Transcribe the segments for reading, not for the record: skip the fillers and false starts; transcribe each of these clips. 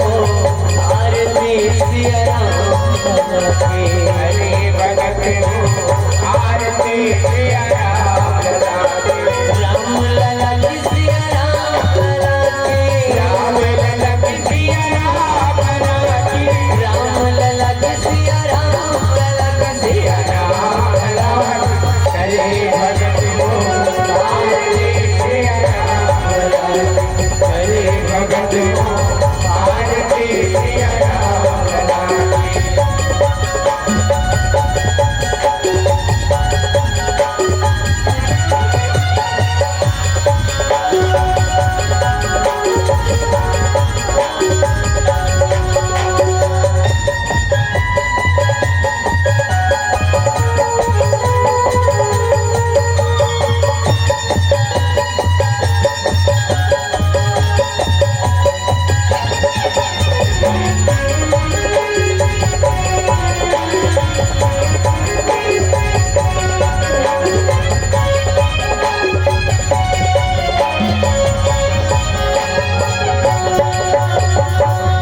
हो आरती सिया राम लला की। हरि भगत हो आरती सिया राम लला की। राम लला की सिया राम लला की। राम लला की सिया राम लला की। राम लला की सिया राम लला की। सिया राम लला की। हरि भगत हो आरती सिया राम लला की। हरि भगत हो आरती सिया राम लला की।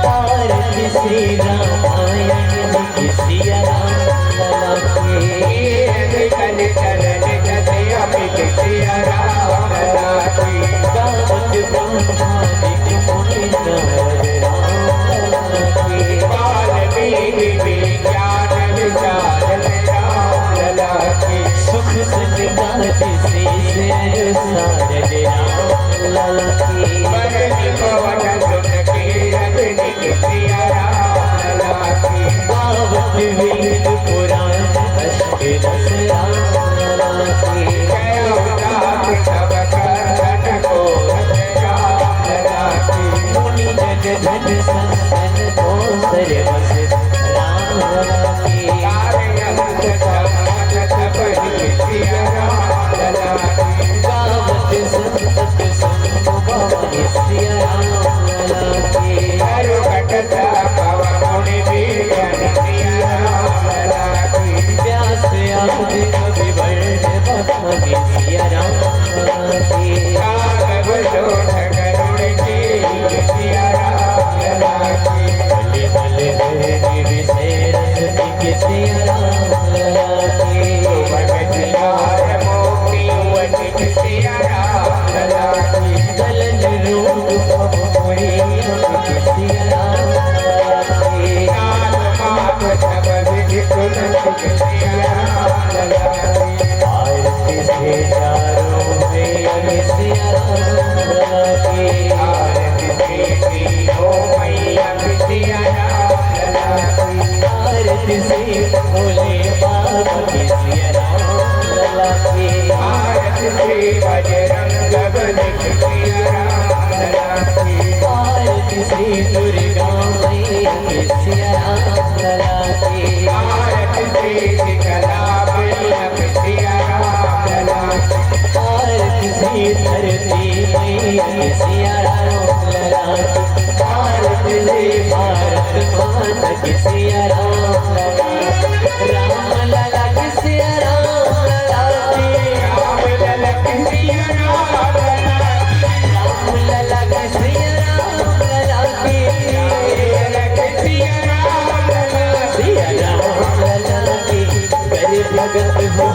आरती श्री रामायण की सिया राम लला की। कल चरण जसे अमित सिया राम लला की। गावत ब्रह्मादिक मुनि नर राम लला की। वाल्मीकि विज्ञान विचार राम लला की। सुख सन्निधान से सारद राम लला की। बरनि पवन सुत कीरत निक सिया राम लला की। गावत वेद पुराण अष्ट रस राम लला की। जय उदास सब करन को राम लला की। मुनि जन धन संतन को सर्वस राम लला की। कार्य अंत सब सिया राम लला की। गावत संतत संग भवन सिया राम लला की। हरु घटत पवन मुनि वीरन सिया राम लला की। व्यास आदि कवि वर्ण भगवती सिया राम लला की। काग बजोठ गरुड़ की सिया राम लला की। भले भले हरि विषय रस की सिया राम लला की। भगत सियार मोक्ति वनित सिया राम लला की। गलन रूप पवपुरी की सिया राम लला की। नाथ माथ सब विधि तुलसी सिया राम लला की। आरती से चारों में सिया राम लला की। आरती देवी हो मैया सिया राम लला की। आरती से भोले बाबा की सिया राम लला की। आरती श्री बजरंग बली सिया राम लला की। आरती से दुर्गा मैया की सिया राम लला की। आरती श्री शीतला बली सिया राम लला की। आरती से धरती मैया की सिया राम लला की। आरती से भारत माता की सिया राम लला की। राम लला की सिया राम लला की। राम लला की सिया राम लला की। राम लला की सिया राम लला की। लला की सिया राम लला की। सिया राम लला की। कर भगत हो